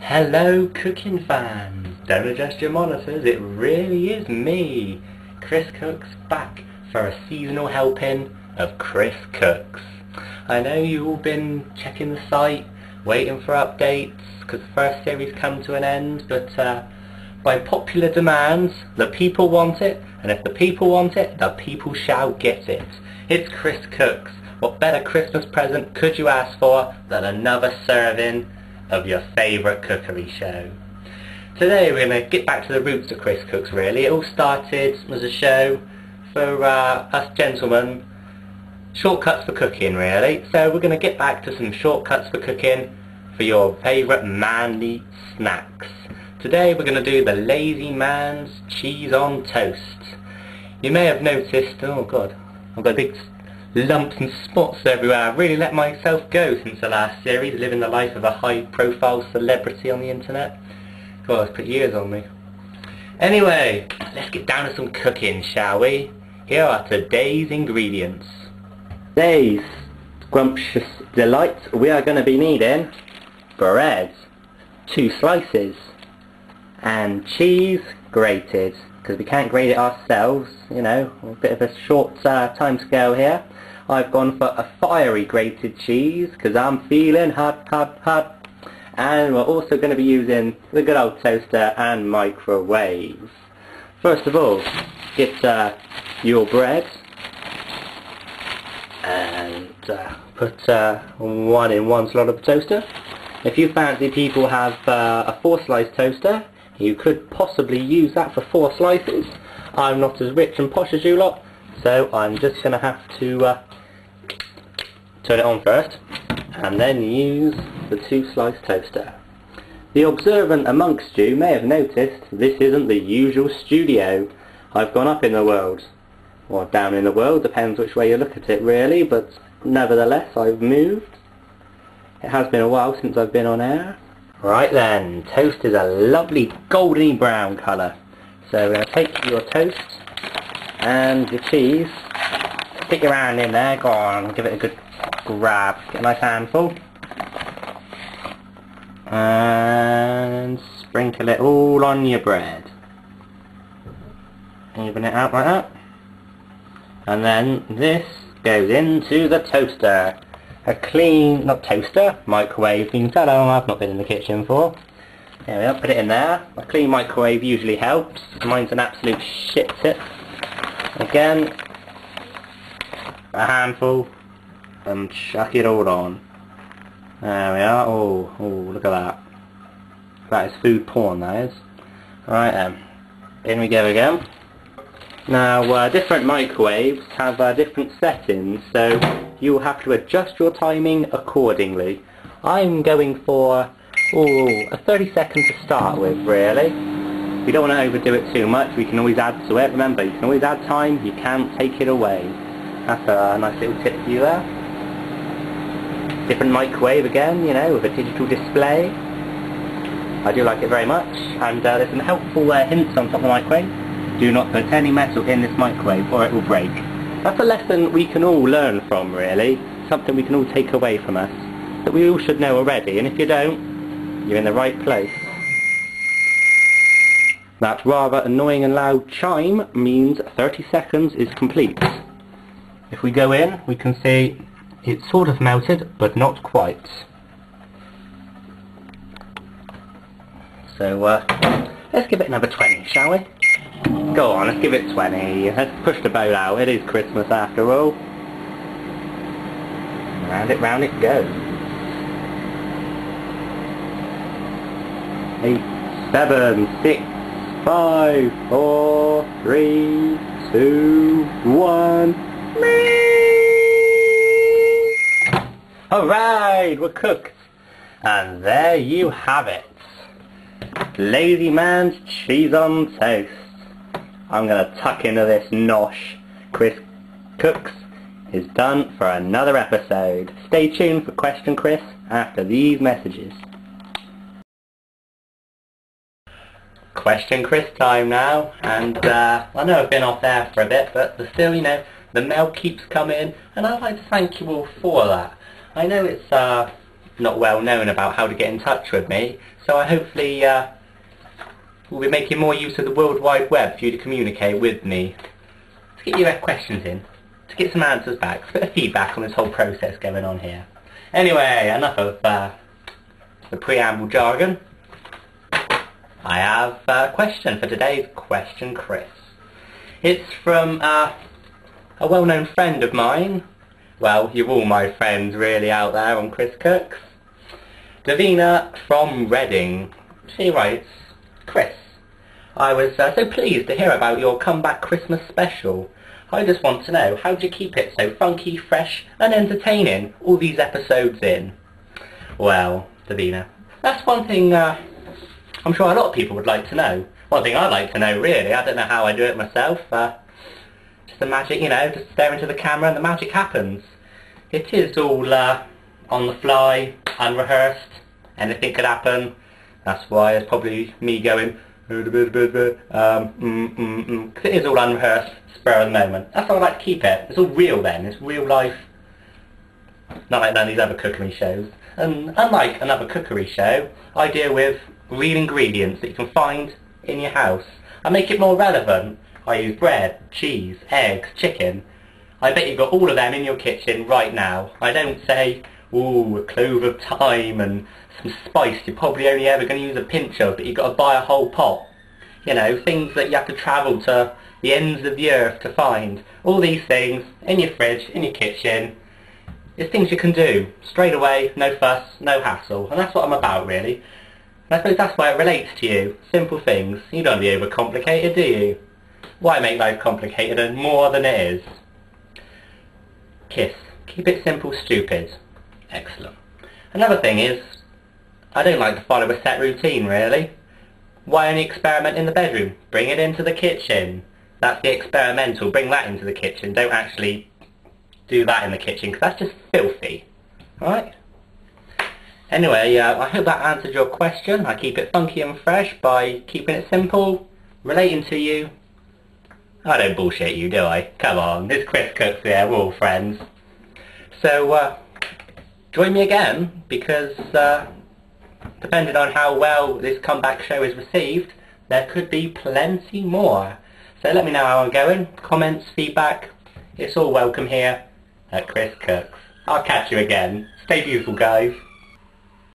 Hello cooking fans, don't adjust your monitors, it really is me, Chris Cooks, back for a seasonal helping of Chris Cooks. I know you've all been checking the site, waiting for updates, because the first series come to an end, but by popular demand, the people want it, and if the people want it, the people shall get it. It's Chris Cooks. What better Christmas present could you ask for than another serving of your favourite cookery show? Today we're going to get back to the roots of Chris Cooks really. It all started as a show for us gentlemen, shortcuts for cooking really. So we're going to get back to some shortcuts for cooking for your favourite manly snacks. Today we're going to do the Lazy Man's Cheese on Toast. You may have noticed, oh god, I've got big lumps and spots everywhere. I've really let myself go since the last series, living the life of a high-profile celebrity on the internet. God, it's put years on me. Anyway, let's get down to some cooking, shall we? Here are today's ingredients. Today's scrumptious delight, we are going to be needing bread, 2 slices, and cheese grated, because we can't grate it ourselves, you know, a bit of a short time scale here. I've gone for a fiery grated cheese because I'm feeling hot. And we're also going to be using the good old toaster and microwave. First of all, get your bread and put one in one slot of the toaster. If you fancy people have a 4-slice toaster, you could possibly use that for 4 slices. I'm not as rich and posh as you lot, so I'm just going to have to turn it on first and then use the 2-slice toaster. The observant amongst you may have noticed this isn't the usual studio. I've gone up in the world, or down in the world, depends which way you look at it really, but nevertheless I've moved. It has been a while since I've been on air. Right then, toast is a lovely goldeny brown colour. So we're going to take your toast and your cheese, stick your hand in there, go on, give it a good grab, get a nice handful, and sprinkle it all on your bread. Even it out like that. And then this goes into the toaster. A clean, not toaster, microwave. You can tell I've not been in the kitchen before. There we are, put it in there. A clean microwave usually helps. Mine's an absolute shit tip. Again, a handful, and chuck it all on. There we are. Oh, look at that. That is food porn, that is. Right then, in we go again. Now, different microwaves have different settings, so you'll have to adjust your timing accordingly. I'm going for a 30 seconds to start with, really. We don't want to overdo it too much, we can always add to it. Remember, you can always add time, you can't take it away. That's a nice little tip for you there. Different microwave again, you know, with a digital display. I do like it very much, and there's some helpful hints on top of the microwave. Do not put any metal in this microwave or it will break. That's a lesson we can all learn from really, something we can all take away from us, that we all should know already, and if you don't, you're in the right place. That rather annoying and loud chime means 30 seconds is complete. If we go in, we can see it's sort of melted, but not quite. So let's give it another 20, shall we? Go on, let's give it 20. Let's push the boat out. It is Christmas after all. Round it goes. 8, 7, 6, 5, 4, 3, 2, 1. Alright, we're cooked. And there you have it. Lazy Man's Cheese on Toast. I'm going to tuck into this nosh. Chris Cooks is done for another episode. Stay tuned for Question Chris after these messages. Question Chris time now, and I know I've been off there for a bit, but still, you know, the mail keeps coming, and I'd like to thank you all for that. I know it's not well known about how to get in touch with me, so I hopefully will be making more use of the World Wide Web for you to communicate with me, to get your questions in, to get some answers back, a bit of feedback on this whole process going on here. Anyway, enough of the preamble jargon. I have a question for today's question, Chris. It's from a well-known friend of mine. Well, you're all my friends really out there on Chris Cooks. Davina from Reading. She writes, Chris, I was so pleased to hear about your comeback Christmas special. I just want to know, how do you keep it so funky, fresh and entertaining all these episodes in? Well, Davina, that's one thing I'm sure a lot of people would like to know. One thing I'd like to know, really. I don't know how I do it myself. Just the magic, you know, just stare into the camera and the magic happens. It is all on the fly, unrehearsed. Anything could happen. That's why it's probably me going, because it is all unrehearsed, spur of the moment. That's how I like to keep it. It's all real then. It's real life. Not like none of these other cookery shows. And unlike another cookery show, I deal with real ingredients that you can find in your house. I make it more relevant. I use bread, cheese, eggs, chicken. I bet you've got all of them in your kitchen right now. I don't say, ooh, a clove of thyme and some spice you're probably only ever going to use a pinch of, but you've got to buy a whole pot. You know, things that you have to travel to the ends of the earth to find. All these things in your fridge, in your kitchen. It's things you can do straight away, no fuss, no hassle. And that's what I'm about, really. And I suppose that's why it relates to you. Simple things. You don't want to be overcomplicated, do you? Why make life complicated and more than it is? Kiss. Keep it simple, stupid. Excellent. Another thing is, I don't like to follow a set routine, really. Why only experiment in the bedroom? Bring it into the kitchen. That's the experimental. Bring that into the kitchen. Don't actually do that in the kitchen, because that's just filthy. Alright? Anyway, I hope that answered your question. I keep it funky and fresh by keeping it simple, relating to you. I don't bullshit you, do I? Come on, it's Chris Cooks here, we're all friends. So, join me again, because depending on how well this comeback show is received, there could be plenty more. So let me know how I'm going. Comments, feedback, it's all welcome here at Chris Cooks. I'll catch you again. Stay beautiful, guys.